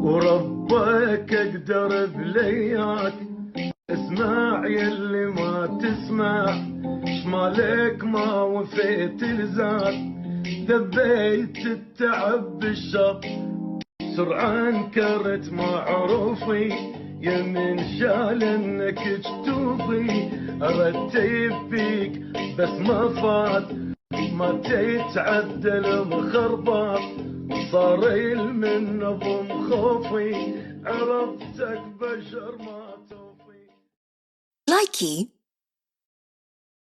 وربك اقدر بلياك. اسمع يلي ما تسمع، شمالك ما وفيت لزاد. دبيت التعب بالشط، سرعة انكرت معروفي. يمن شال انك جتوفي، ارتيب فيك بس ما فات. ما تتعدل مخربط، صار من نظم خوفي. عرفتك بشر ما توفي. Likey